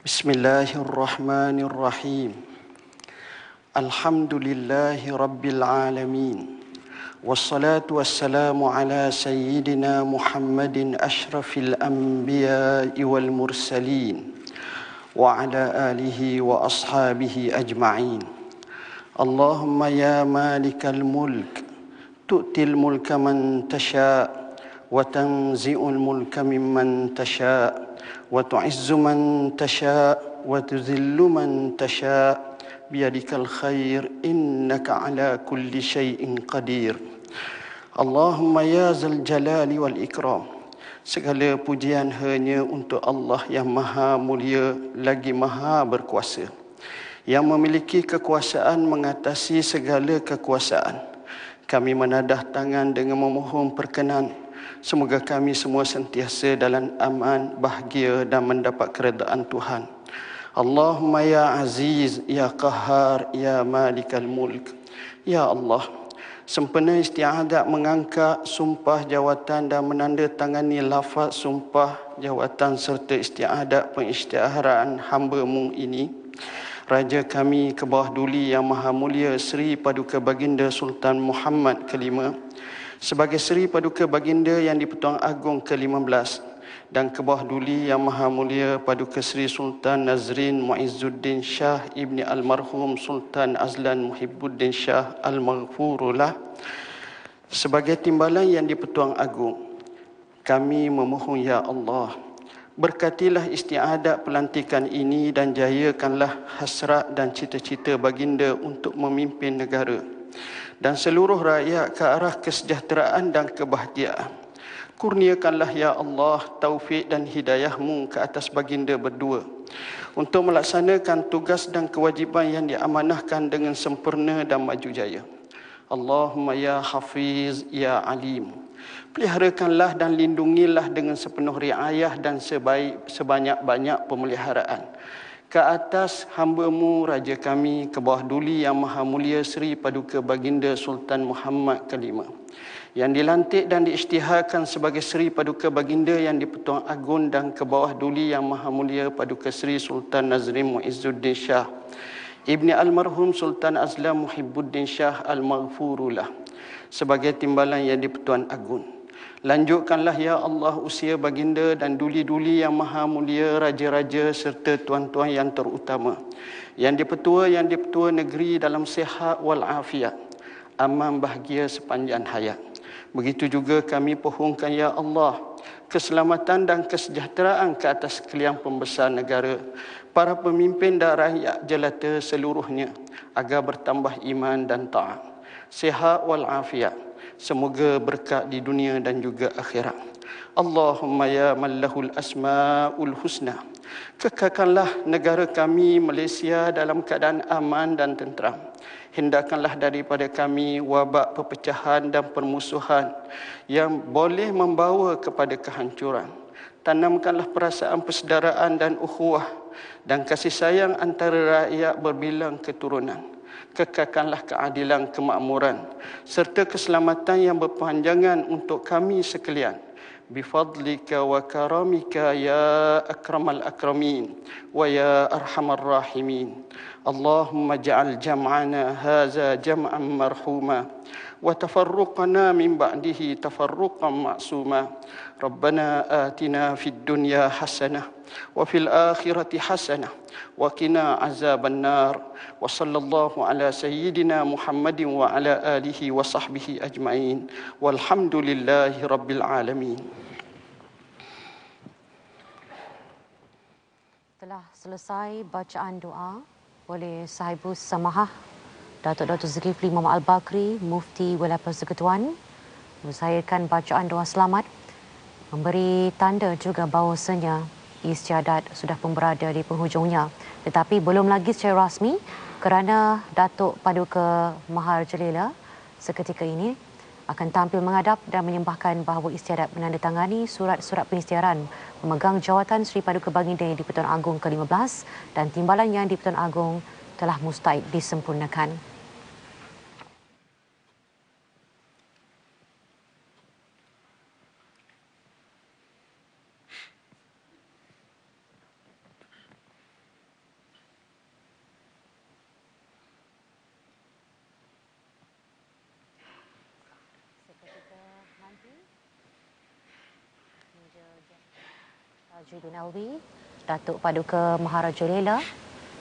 Bismillahirrahmanirrahim. Alhamdulillahi rabbil alamin. Wassalatu wassalamu ala sayyidina Muhammadin ashrafil anbiya'i wal mursalin wa ala alihi wa ashabihi ajma'in. Allahumma ya malikal mulk tu'til mulka man tasha' wa tanzi'ul mulka mimman tasha' wa tu'izzu man tasha' wa tuzillu man tasha' biyadikal khair innaka ala kulli syai'in qadir. Allahumma ya zal jalali wal ikram. Segala pujian hanya untuk Allah yang maha mulia lagi maha berkuasa, yang memiliki kekuasaan mengatasi segala kekuasaan. Kami menadah tangan dengan memohon perkenan, semoga kami semua sentiasa dalam aman, bahagia dan mendapat keredaan Tuhan. Allahumma ya aziz, ya qahar, ya malikal mulk. Ya Allah, sempena istiadat mengangkat sumpah jawatan dan menandatangani lafaz sumpah jawatan serta istiadat pengisytiharan hamba-Mu ini, Raja kami ke bawah duli yang maha mulia Seri Paduka Baginda Sultan Muhammad ke-5 sebagai Seri Paduka Baginda yang di-Pertuan Agong ke-15 dan ke bawah duli yang maha mulia Paduka Seri Sultan Nazrin Muizzuddin Shah Ibni Almarhum Sultan Azlan Muhibbuddin Shah Al-Maghfurullah sebagai timbalan yang di-Pertuan Agong. Kami memohon ya Allah, berkatilah istiadat pelantikan ini dan jayakanlah hasrat dan cita-cita baginda untuk memimpin negara dan seluruh rakyat ke arah kesejahteraan dan kebahagiaan. Kurniakanlah ya Allah taufik dan hidayah-Mu ke atas baginda berdua untuk melaksanakan tugas dan kewajipan yang diamanahkan dengan sempurna dan maju jaya. Allahumma ya Hafiz, ya Alim, peliharakanlah dan lindungilah dengan sepenuh riayah dan sebanyak-banyak pemeliharaan ke atas hamba-Mu Raja kami ke bawah duli yang maha mulia Seri Paduka Baginda Sultan Muhammad ke-5 yang dilantik dan diisytiharkan sebagai Seri Paduka Baginda yang di-Pertuan Agong dan ke bawah duli yang maha mulia Paduka Seri Sultan Nazrin Muizzuddin Shah Ibni Almarhum Sultan Azlan Muhibbuddin Shah Al-Maghfurullah sebagai timbalan yang di-Pertuan Agong. Lanjutkanlah ya Allah usia baginda dan duli-duli yang maha mulia, raja-raja serta tuan-tuan yang terutama yang di-Pertua negeri dalam sihat wal afiat, aman bahagia sepanjang hayat. Begitu juga kami pohonkan ya Allah keselamatan dan kesejahteraan ke atas sekalian pembesar negara, para pemimpin dan rakyat jelata seluruhnya agar bertambah iman dan taat, sihat wal afiat, semoga berkat di dunia dan juga akhirat. Allahumma ya man lahul asmaul husna, kekalkanlah negara kami Malaysia dalam keadaan aman dan tenteram. Hindarkanlah daripada kami wabak perpecahan dan permusuhan yang boleh membawa kepada kehancuran. Tanamkanlah perasaan persaudaraan dan ukhuwah dan kasih sayang antara rakyat berbilang keturunan. Kekalkanlah keadilan, kemakmuran serta keselamatan yang berpanjangan untuk kami sekalian. Bifadlika wa karamika ya akramal akramin wa ya arhamar rahimin. Allahumma ja'al jam'ana haza jam'an marhuma wa tafarruqana min ba'dihi tafarruqan ma'suma. Rabbana atina fid dunya hasanah wa fil akhirati hasanah wa qina azaban nar. Wa sallallahu ala sayyidina Muhammadin wa ala alihi wa sahbihi ajma'in. Walhamdulillahi rabbil alamin. Telah selesai bacaan doa oleh Sahibus Samahah Datuk Dr. Zulkifli Muhammad Al-Bakri, Mufti Wilayah Persekutuan, mensairkan bacaan doa selamat, memberi tanda juga bahawasanya istiadat sudah pun berada di penghujungnya. Tetapi belum lagi secara rasmi kerana Datuk Paduka Mahajalila seketika ini akan tampil menghadap dan menyembahkan bahawa istiadat menandatangani surat-surat pengisytiharan memegang jawatan Seri Paduka Baginda yang di-Pertuan Agong ke-15 dan timbalan yang di-Pertuan Agong telah mustahil disempurnakan. Haji bin Alwi, Datuk Paduka Maharaja Lela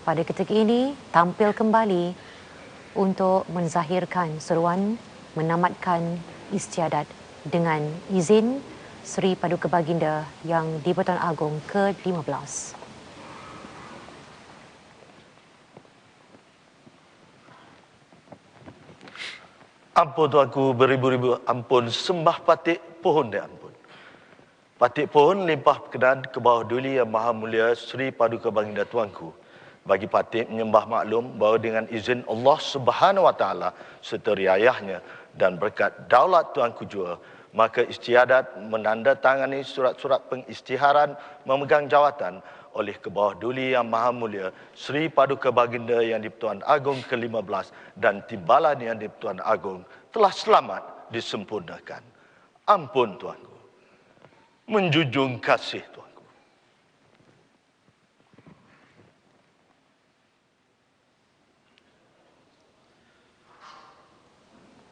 pada ketika ini tampil kembali untuk menzahirkan seruan menamatkan istiadat dengan izin Seri Paduka Baginda Yang di-Pertuan Agong ke-15. Ampun tuanku, beribu-ribu ampun, sembah patik pohon dia ampun. Patik pohon limpah berkenan ke bawah duli Yang Maha Mulia Seri Paduka Baginda tuanku. Bagi patik menyembah maklum bahawa dengan izin Allah Subhanahu Wa Taala serta riayahnya dan berkat daulat tuanku jua, maka istiadat menandatangani surat-surat pengisytiharan memegang jawatan oleh ke bawah duli Yang Maha Mulia Seri Paduka Baginda Yang di-Pertuan Agong ke-15 dan Timbalan Yang di-Pertuan Agong telah selamat disempurnakan. Ampun tuanku. Menjunjung kasih tuanku.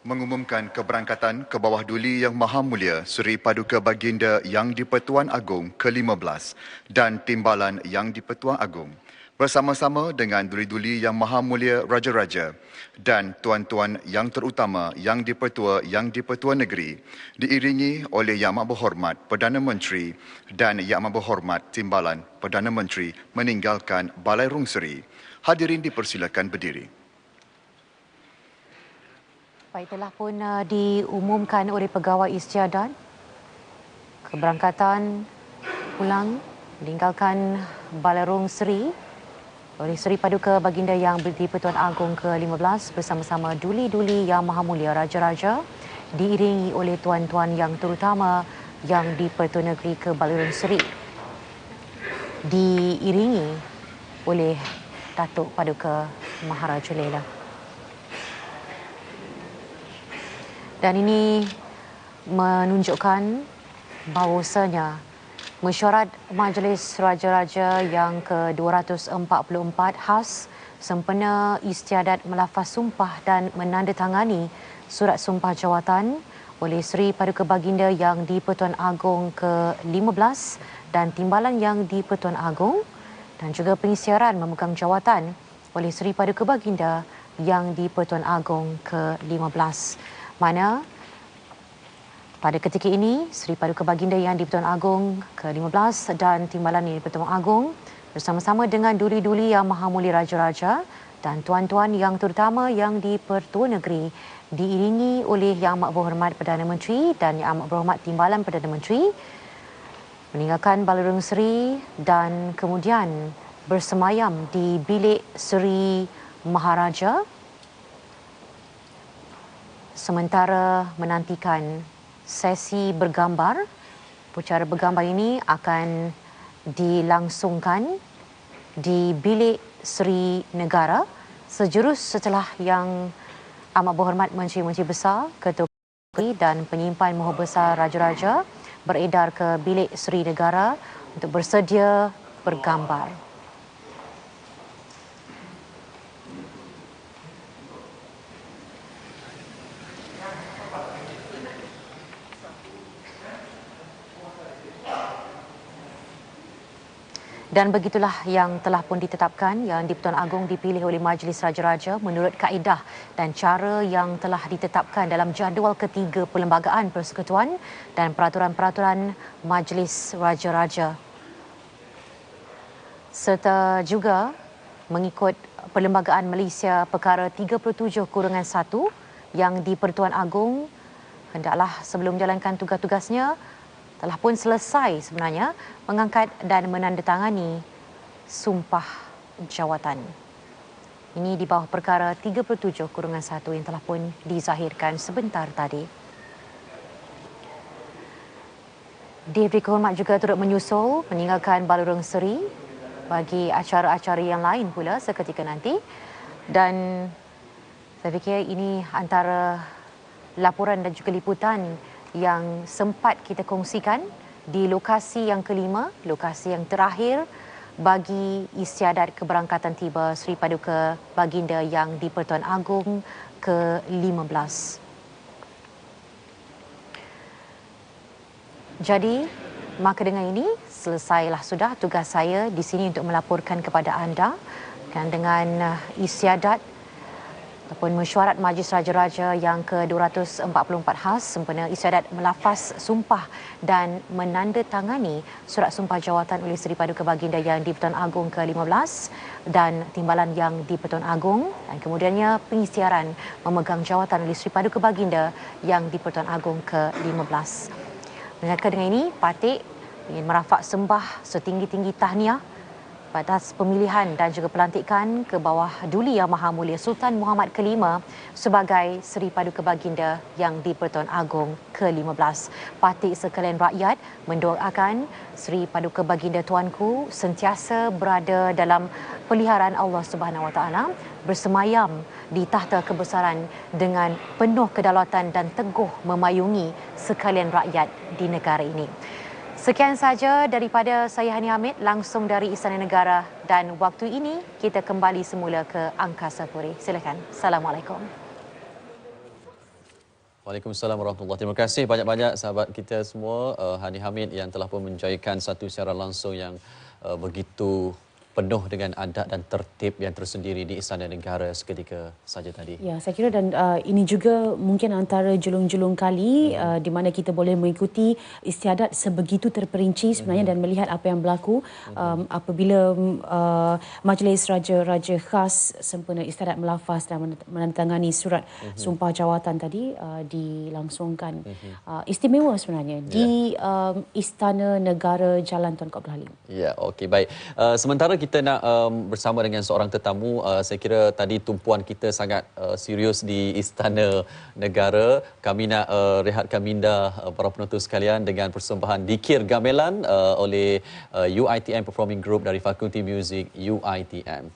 Mengumumkan keberangkatan ke bawah duli Yang Maha Mulia Seri Paduka Baginda Yang di-Pertuan Agong ke-15 dan Timbalan Yang di-Pertuan Agong bersama-sama dengan duli-duli Yang Maha Mulia Raja-Raja dan tuan-tuan yang terutama Yang di-Pertua Yang di-Pertua Negeri diiringi oleh Yang Amat Berhormat Perdana Menteri dan Yang Amat Berhormat Timbalan Perdana Menteri meninggalkan Balai Rung Seri. Hadirin dipersilakan berdiri. Baik, telah pun diumumkan oleh Pegawai Istiadat keberangkatan pulang meninggalkan Balai Rung Seri oleh Seri Paduka Baginda Yang di-Pertuan Agong ke-15 bersama-sama duli-duli Yang Maha Mulia Raja-Raja diiringi oleh tuan-tuan yang terutama Yang di-Pertua Negeri ke Balai Rung Seri, diiringi oleh Datuk Paduka Maharaja Lela. Dan ini menunjukkan bahawasanya mesyuarat Majlis Raja-Raja yang ke-244 khas sempena istiadat melafaz sumpah dan menandatangani surat sumpah jawatan oleh Seri Paduka Baginda Yang di-Pertuan Agong ke-15 dan Timbalan Yang di-Pertuan Agong dan juga pengisytiharan memegang jawatan oleh Seri Paduka Baginda Yang di-Pertuan Agong ke-15. Mana pada ketika ini Seri Paduka Baginda Yang di-Pertuan Agong ke-15 dan Timbalan Yang di-Pertuan Agong bersama-sama dengan duli-duli Yang Maha Mulia Raja-Raja dan tuan-tuan yang terutama Yang di-Pertua Negeri diiringi oleh Yang Amat Berhormat Perdana Menteri dan Yang Amat Berhormat Timbalan Perdana Menteri meninggalkan Balai Rung Seri dan kemudian bersemayam di Bilik Seri Maharaja sementara menantikan sesi bergambar. Upacara bergambar ini akan dilangsungkan di Bilik Seri Negara sejurus setelah Yang Amat Berhormat Menteri-Menteri Besar, Ketua dan Penyimpan Mohon Besar Raja-Raja beredar ke Bilik Seri Negara untuk bersedia bergambar. Dan begitulah yang telah pun ditetapkan Yang di-Pertuan Agong dipilih oleh Majlis Raja-Raja menurut kaedah dan cara yang telah ditetapkan dalam jadual ketiga Perlembagaan Persekutuan dan peraturan-peraturan Majlis Raja-Raja. Serta juga mengikut Perlembagaan Malaysia Perkara 37-1 Yang di-Pertuan Agong hendaklah sebelum menjalankan tugas-tugasnya telah pun selesai sebenarnya mengangkat dan menandatangani sumpah jawatan. Ini di bawah perkara 37-1 yang telah pun dizahirkan sebentar tadi. Diberi kehormat juga turut menyusul meninggalkan Balai Rung Seri bagi acara-acara yang lain pula seketika nanti. Dan saya fikir ini antara laporan dan juga liputan yang sempat kita kongsikan di lokasi yang kelima, lokasi yang terakhir bagi istiadat keberangkatan tiba Seri Paduka Baginda Yang di-Pertuan Agong ke-15. Jadi, maka dengan ini selesailah sudah tugas saya di sini untuk melaporkan kepada anda kan, dengan istiadat ataupun mesyuarat Majlis Raja-Raja yang ke-244 khas sempena istiadat melafaz sumpah dan menandatangani surat sumpah jawatan oleh Seri Paduka Baginda Yang di-Pertuan Agong ke-15 dan timbalan Yang di-Pertuan Agong, dan kemudiannya pengisytiharan memegang jawatan oleh Seri Paduka Baginda Yang di-Pertuan Agong ke-15. Berkaitan dengan ini, Patik ingin merafak sembah setinggi-tinggi tahniah atas pemilihan dan juga pelantikan ke bawah Duli Yang Maha Mulia Sultan Muhammad ke-5 sebagai Seri Paduka Baginda Yang di-Pertuan Agong ke-15. Patik sekalian rakyat mendoakan Seri Paduka Baginda Tuanku sentiasa berada dalam peliharaan Allah Subhanahu Wa Taala, bersemayam di tahta kebesaran dengan penuh kedaulatan dan teguh memayungi sekalian rakyat di negara ini. Sekian saja daripada saya, Hani Hamid, langsung dari Istana Negara, dan waktu ini kita kembali semula ke Angkasa Puri. Silakan. Assalamualaikum. Waalaikumsalam warahmatullahi. Terima kasih banyak-banyak sahabat kita semua, Hani Hamid yang telah pun menjayakan satu siaran langsung yang begitu penuh dengan adat dan tertib yang tersendiri di Istana Negara seketika saja tadi. Ya, saya kira dan ini juga mungkin antara julung-julung kali di mana kita boleh mengikuti istiadat sebegitu terperinci sebenarnya dan melihat apa yang berlaku apabila Majlis Raja-Raja Khas sempena istiadat melafaz dan menandatangani surat sumpah jawatan tadi dilangsungkan. Istimewa sebenarnya di Istana Negara Jalan Tunku Abdul Halim. Ya, okey, baik. Sementara kita nak bersama dengan seorang tetamu, saya kira tadi tumpuan kita sangat serius di Istana Negara. Kami nak rehatkan minda para penonton sekalian dengan persembahan Dikir Gamelan oleh UiTM Performing Group dari Fakulti Muzik UiTM.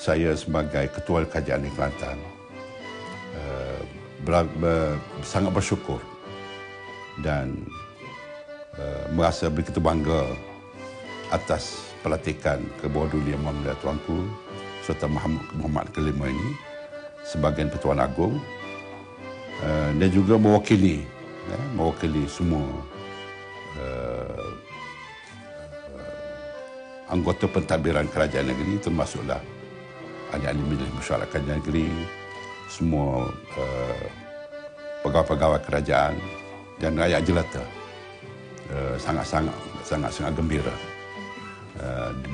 Saya sebagai Ketua Kajian di Kelantan sangat bersyukur dan merasa begitu bangga atas pelantikan ke bawah Duli Yang Maha Mulia Tuanku Sultan Muhammad ke-5 ini sebagai Pertuan Agong dan juga mewakili semua anggota pentadbiran kerajaan negeri, termasuklah ahli-ahli Majlis Mesyuarat Kerajaan Negeri, semua pegawai-pegawai kerajaan dan rakyat jelata sangat gembira.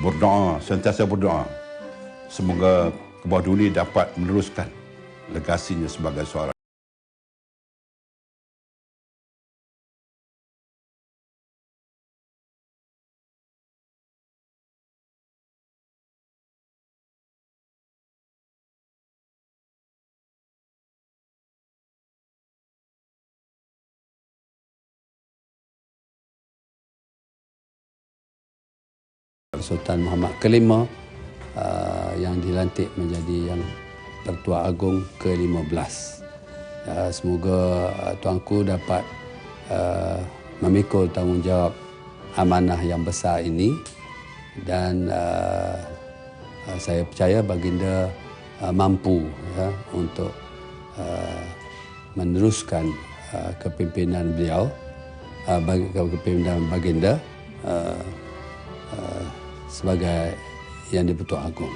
Berdoa, sentiasa berdoa. Semoga Kebawah Duli dapat meneruskan legasinya sebagai seorang Sultan Muhammad ke-5 yang dilantik menjadi yang Pertua Agong ke-15. Semoga tuanku dapat memikul tanggungjawab amanah yang besar ini dan saya percaya baginda mampu untuk meneruskan kepimpinan beliau, kepimpinan baginda sebagai Yang di-Pertuan Agong.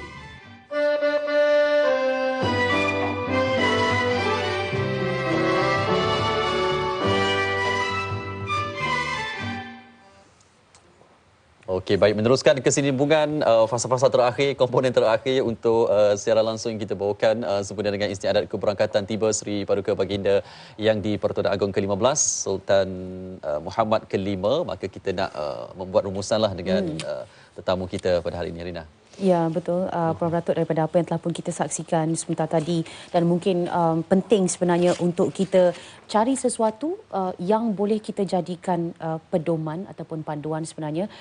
Okey, baik, meneruskan kesinambungan fasa-fasa terakhir, komponen terakhir untuk siaran langsung yang kita bawakan sempena dengan istiadat keberangkatan tiba Seri Paduka Baginda Yang di-Pertuan Agong ke-15 Sultan Muhammad ke-5. Maka kita nak membuat rumusanlah dengan tetamu kita pada hari ini, Rina. Ya, betul. Prof. Datuk, daripada apa yang telah pun kita saksikan sebentar tadi, dan mungkin penting sebenarnya untuk kita cari sesuatu yang boleh kita jadikan pedoman ataupun panduan sebenarnya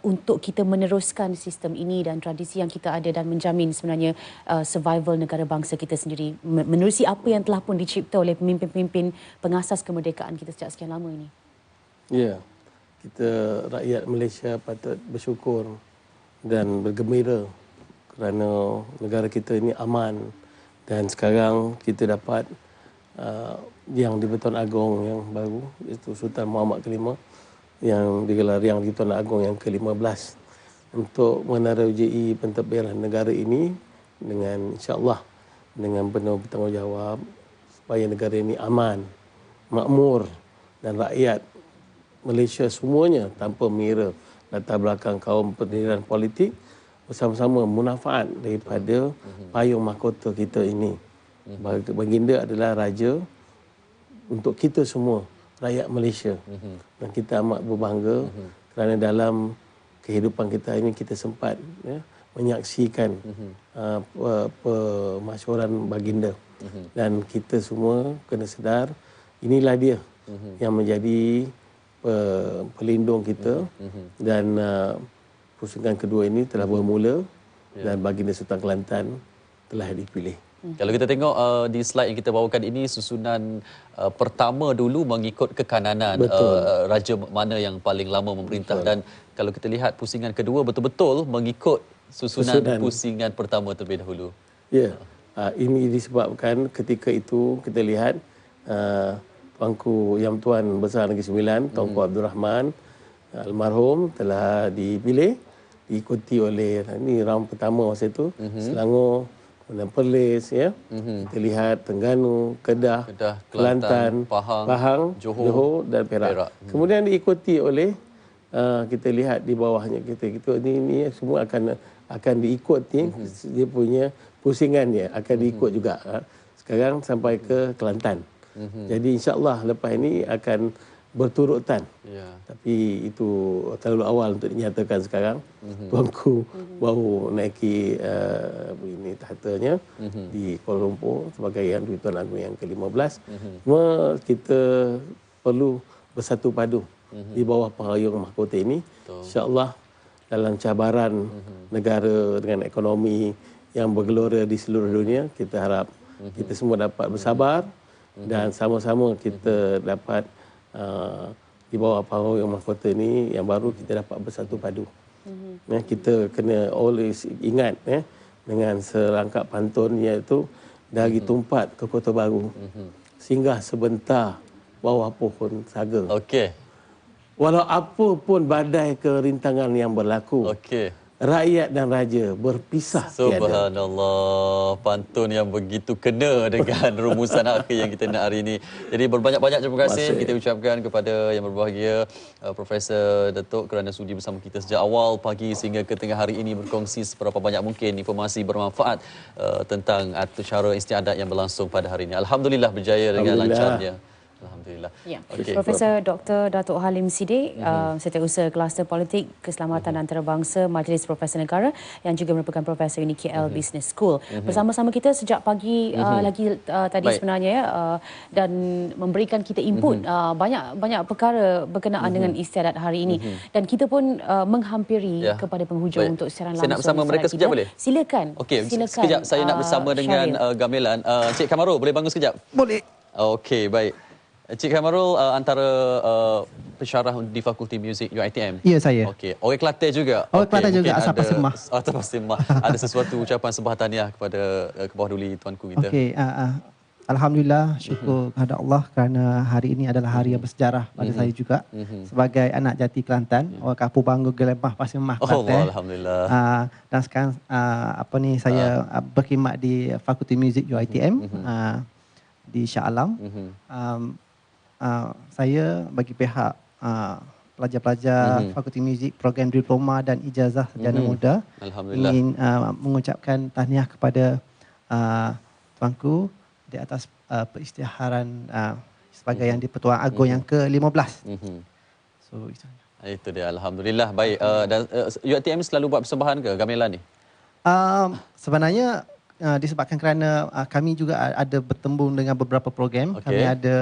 untuk kita meneruskan sistem ini dan tradisi yang kita ada dan menjamin sebenarnya survival negara bangsa kita sendiri menerusi apa yang telah pun dicipta oleh pemimpin-pemimpin pengasas kemerdekaan kita sejak sekian lama ini. Ya, kita rakyat Malaysia patut bersyukur dan bergembira kerana negara kita ini aman, dan sekarang kita dapat Yang di-Pertuan Agong yang baru, iaitu Sultan Muhammad ke-5 yang digelar Yang di-Pertuan Agong yang ke-15 untuk menara UJI pentadbiran negara ini dengan insya-Allah dengan penuh bertanggungjawab supaya negara ini aman, makmur dan rakyat Malaysia semuanya tanpa mengira latar belakang kaum pendidikan politik bersama-sama munafaat daripada payung mahkota kita ini. Baginda adalah raja untuk kita semua, rakyat Malaysia. Dan kita amat berbangga kerana dalam kehidupan kita ini kita sempat menyaksikan pemasyhuran baginda. Dan kita semua kena sedar inilah dia yang menjadi pelindung kita dan pusingan kedua ini telah bermula dan baginda Sultan Kelantan telah dipilih. Kalau kita tengok di slide yang kita bawakan ini, susunan pertama dulu mengikut kekananan raja mana yang paling lama memerintah. Dan kalau kita lihat pusingan kedua betul-betul mengikut susunan pusingan pertama terlebih dahulu. Ya, ini disebabkan ketika itu kita lihat Tuanku Yang Tuan Besar Negeri Sembilan, Tuanku Abdul Rahman almarhum telah dipilih, diikuti oleh ini round pertama masa itu Selangor, kemudian Perlis, ya. Kita lihat Terengganu, Kedah, Kelantan, Pahang, Johor dan Perak. Kemudian diikuti oleh kita lihat di bawahnya kita ini semua akan diikuti dia punya pusingannya akan diikut juga. Sekarang sampai ke Kelantan. Jadi insya-Allah lepas ini akan berturutan. Tapi itu terlalu awal untuk dinyatakan sekarang. Tuanku baru naiki ini tahtanya di Kuala Lumpur sebagai Yang di-Pertuan Agong yang ke-15. Cuma kita perlu bersatu padu di bawah payung mahkota ini. Insya-Allah dalam cabaran negara dengan ekonomi yang bergelora di seluruh dunia, kita harap kita semua dapat bersabar dan sama-sama kita dapat di bawah payung mahkota ini yang baru kita dapat bersatu padu. Kita kena always ingat dengan serangkap pantun, iaitu dari Tumpat ke Kota Baru, singgah sebentar bawah pohon saga. Walau apa pun badai kerintangan yang berlaku, rakyat dan raja berpisah tiada. Subhanallah, pantun yang begitu kena dengan rumusan akhir yang kita nak hari ini. Jadi berbanyak-banyak terima kasih kita ucapkan kepada yang berbahagia Profesor Datuk kerana sudi bersama kita sejak awal pagi sehingga ke tengah hari ini berkongsi seberapa banyak mungkin informasi bermanfaat tentang acara istiadat yang berlangsung pada hari ini. Alhamdulillah berjaya dengan lancarnya. Alhamdulillah. Ya. Okay. Profesor Dr. Datuk Halim Siddiq, Setiausaha Kluster Politik Keselamatan Antarabangsa Majlis Profesor Negara yang juga merupakan profesor UNI KL Business School. Bersama-sama kita sejak pagi lagi tadi sebenarnya dan memberikan kita input banyak perkara berkenaan dengan istiadat hari ini dan kita pun menghampiri kepada penghujung untuk siaran langsung. Saya nak bersama mereka sekejap boleh? Silakan. Okey, silakan. Sekejap saya nak bersama dengan gamelan. Cik Kamarul boleh bangun sekejap? Boleh. Okey, baik. Cik Kamarul antara pensyarah di Fakulti Muzik UiTM. Ya, saya. Okey, orang Kelantan juga. Orang Kelantan juga, asal Pasimah. Asal Pasimah. Ada sesuatu ucapan sembah tahniah kepada ke bawah duli tuanku kita. Okey, alhamdulillah, syukur kepada Allah kerana hari ini adalah hari yang bersejarah pada saya juga sebagai anak jati Kelantan, orang Kampung Bangor Gelembah Pasimah Kelantan. Allah, alhamdulillah. Dan sekarang saya berkhidmat di Fakulti Muzik UiTM di Shah Alam. Saya bagi pihak pelajar-pelajar Fakulti Muzik program diploma dan ijazah sarjana muda ingin mengucapkan tahniah kepada tuanku di atas peristiharan sebagai yang di-Pertuan Agong yang ke-15. So itu dia, alhamdulillah. Baik, dan UiTM selalu buat persembahan ke gamelan ni? Sebenarnya disebabkan kerana kami juga ada bertembung dengan beberapa program. Kami ada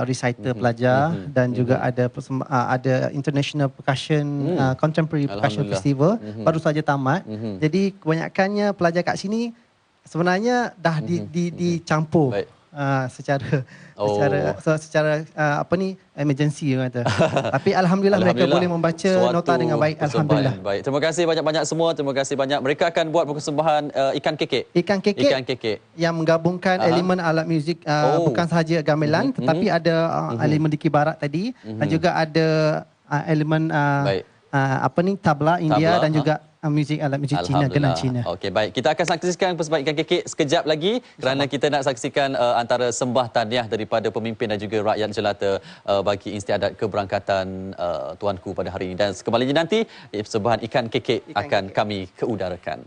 recital pelajar dan juga ada International Percussion Contemporary Percussion Festival baru saja tamat. Jadi kebanyakannya pelajar kat sini sebenarnya dah dicampur secara emergency orang kata. Tapi alhamdulillah mereka boleh membaca nota dengan baik. Alhamdulillah. Baik. Terima kasih banyak-banyak semua. Terima kasih banyak. Mereka akan buat persembahan ikan kekek. Ikan kekek yang menggabungkan elemen alat muzik bukan sahaja gamelan tetapi ada elemen dikir barat tadi dan juga ada elemen tabla India dan juga alat muzik Cina, gelang Cina. Okey, baik. Kita akan saksikan persembahan ikan kekek sekejap lagi kerana kita nak saksikan antara sembah tahniah daripada pemimpin dan juga rakyat jelata bagi istiadat keberangkatan tuanku pada hari ini. Dan sekembalinya nanti persembahan ikan kekek akan kami keudarakan.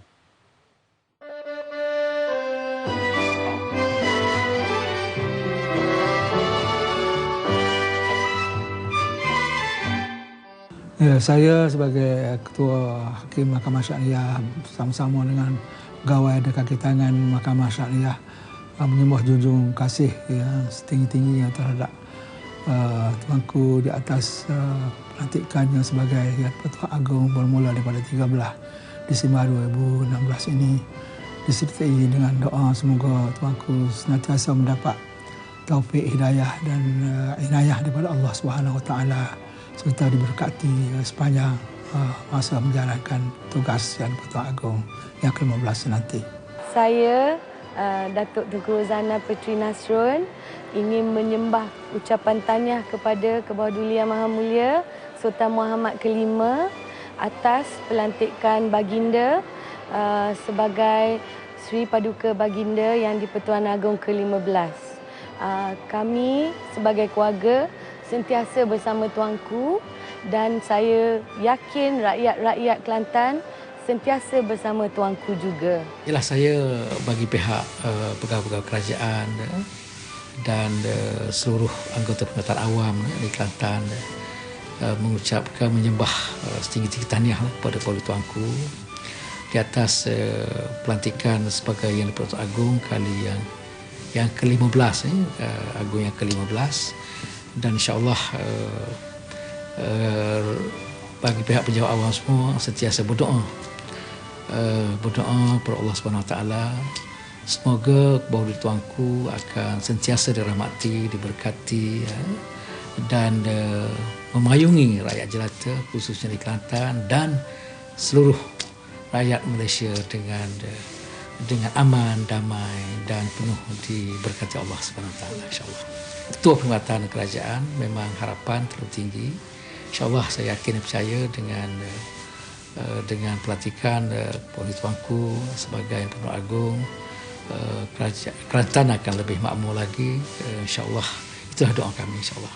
Ya, saya sebagai Ketua Hakim Mahkamah Syariah bersama-sama dengan pegawai dan kaki tangan Mahkamah Syariah menyembah junjung kasih yang setinggi-tingginya terhadap tuanku di atas pelantikannya sebagai Yang-Pertuan Agong bermula daripada 13 Disember 2016 ini, disertai dengan doa semoga tuanku senantiasa mendapat taufik, hidayah dan inayah daripada Allah Subhanahu Wa Taala serta diberkati sepanjang masa menjalankan tugas Yang-Pertuan Agong yang ke-15 nanti. Saya, Datuk Tunku Rozana Petri Nasrun, ingin menyembah ucapan tahniah kepada Kebawah Duli Yang Maha Mulia Sultan Muhammad ke-5 atas pelantikan baginda sebagai Sri Paduka Baginda Yang di-Pertuan Agong ke-15. Kami sebagai keluarga sentiasa bersama tuanku dan saya yakin rakyat-rakyat Kelantan sentiasa bersama tuanku juga. Ialah saya bagi pihak pegawai-pegawai kerajaan dan seluruh anggota pengetahuan awam di Kelantan mengucapkan menyembah setinggi-tinggi tahniah kepada keluarga tuanku di atas pelantikan sebagai Yang di-Pertuan Agong kali yang ke-15 Agong yang ke-15. Dan insya-Allah bagi pihak pejabat awam semua sentiasa berdoa kepada Allah Subhanahu Wa Taala semoga kebawah duli tuanku akan sentiasa dirahmati, diberkati dan memayungi rakyat jelata khususnya di Kelantan dan seluruh rakyat Malaysia dengan aman, damai dan penuh diberkati Allah Subhanahu Wa Taala insya-Allah. Ketua Perkhidmatan Kerajaan memang harapan terlalu tinggi. InsyaAllah saya yakin dan percaya dengan dengan pelantikan Polri Tuanku sebagai Pemerintah Agung, kerajaan akan lebih makmur lagi, insya-Allah. Itulah doa kami, insya-Allah.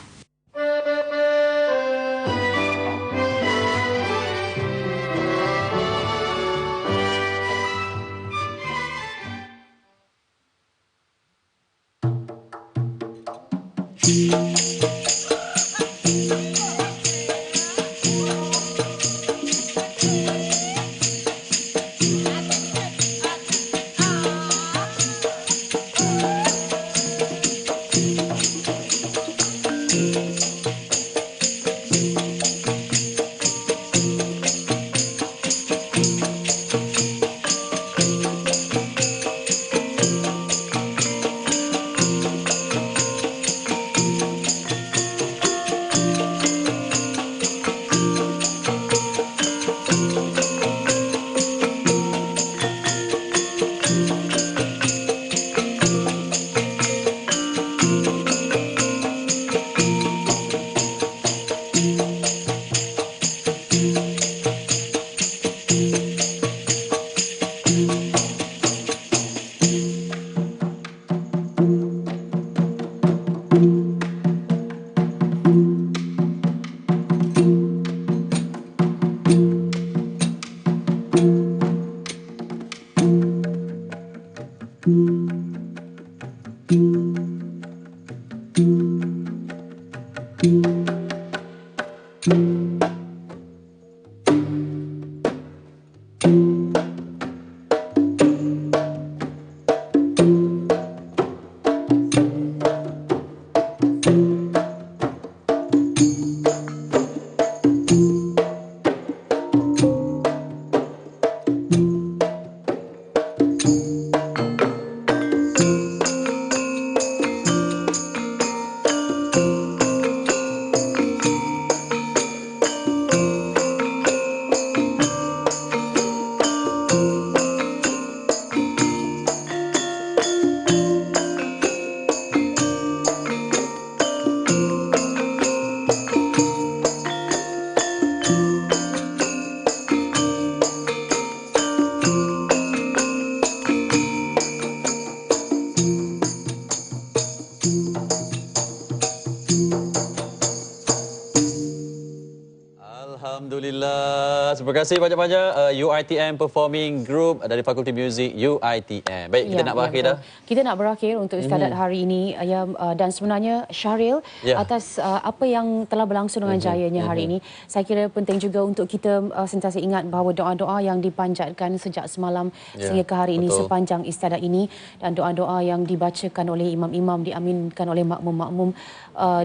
Alhamdulillah. Terima kasih banyak-banyak UiTM Performing Group dari Fakulti Muzik UiTM. Baik, kita nak berakhir dah. Kita nak berakhir untuk istiadat hari ini dan sebenarnya Syahril, atas apa yang telah berlangsung dengan jayanya hari ini, saya kira penting juga untuk kita sentiasa ingat bahawa doa-doa yang dipanjatkan sejak semalam sehingga ke hari ini sepanjang istiadat ini, dan doa-doa yang dibacakan oleh imam-imam, diaminkan oleh makmum-makmum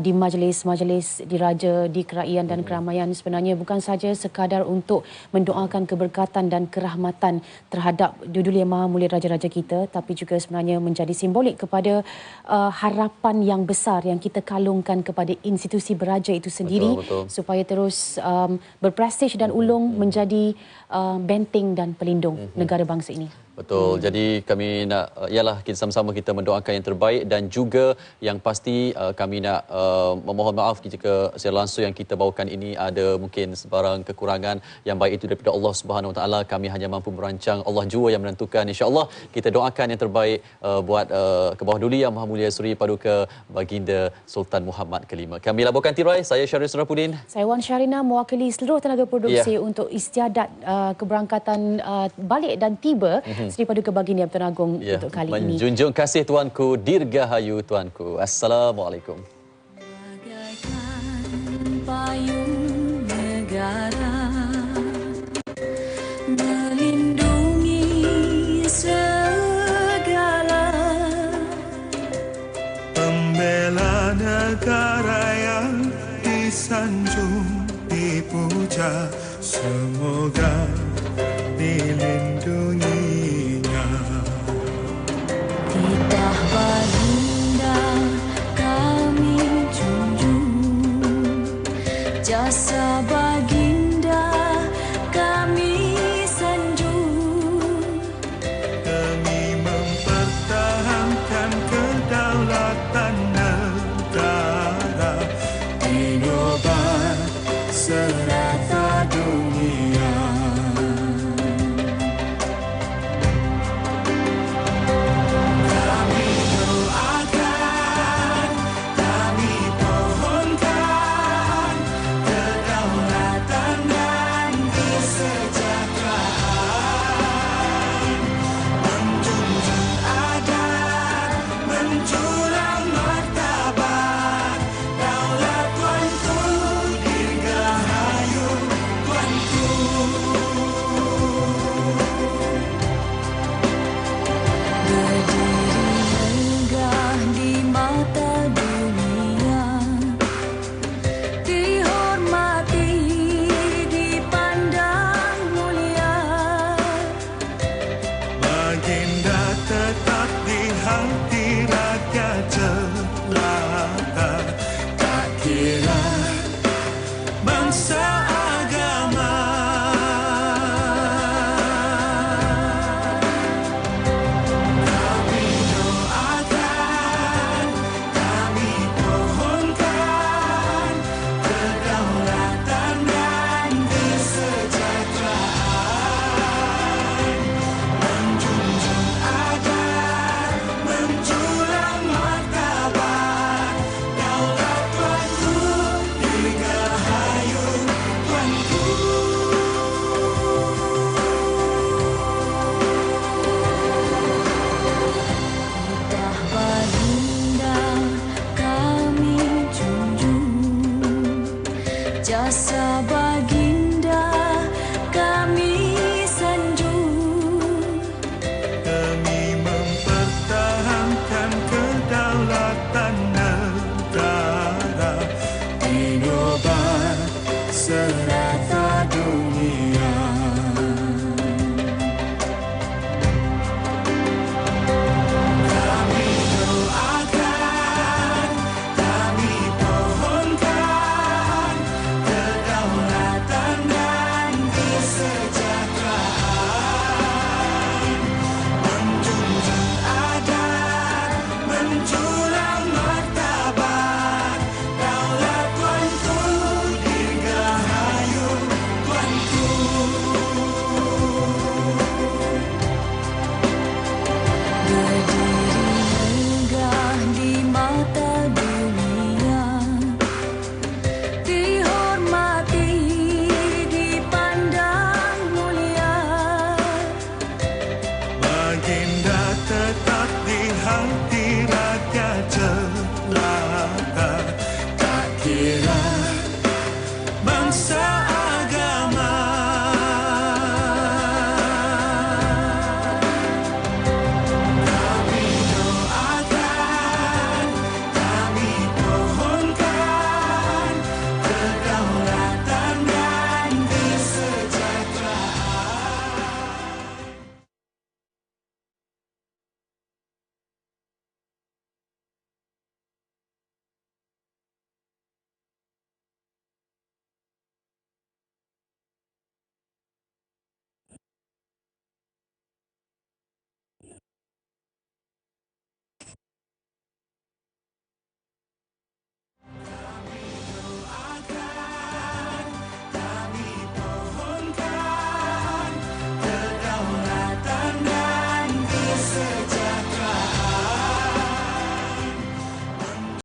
di majlis-majlis diraja, di kerajaan dan keramaian, sebenarnya bukan saja sekadar untuk mendoakan keberkatan dan kerahmatan terhadap Duli Yang Maha Mulia Raja-Raja kita, tapi juga sebenarnya menjadi simbolik kepada harapan yang besar yang kita kalungkan kepada institusi beraja itu sendiri, supaya terus berprestij dan ulung menjadi benteng dan pelindung negara bangsa ini. Betul. Jadi kami nak ialah kita sama-sama kita mendoakan yang terbaik, dan juga yang pasti kami nak memohon maaf jika secara langsung yang kita bawakan ini ada mungkin sebarang kekurangan. Yang baik itu daripada Allah Subhanahu Wa Taala. Kami hanya mampu merancang, Allah jua yang menentukan. Insya-Allah kita doakan yang terbaik buat ke bawah Duli Yang Maha Mulia Suri Paduka Baginda Sultan Muhammad ke-5. Kami laporkan tirai, saya Syahril Surapuddin. Saya Wan Syarina mewakili seluruh tenaga produksi untuk istiadat keberangkatan balik dan tiba Seri Paduka Baginda Yang Agung untuk kali ini. Menjunjung kasih tuanku, dirgahayu tuanku. Assalamualaikum. Bagaikan payung negara melindungi segala, pembela negara yang disanjung dipuja, semoga dilindunginya. Titah Baginda kami junjung, jasa Baginda kami sanjung, demi mempertahankan kedaulatan negara di global serata dunia. Jasa baginda kami sanjung, demi mempertahankan kedaulatan negara. Dinobat serah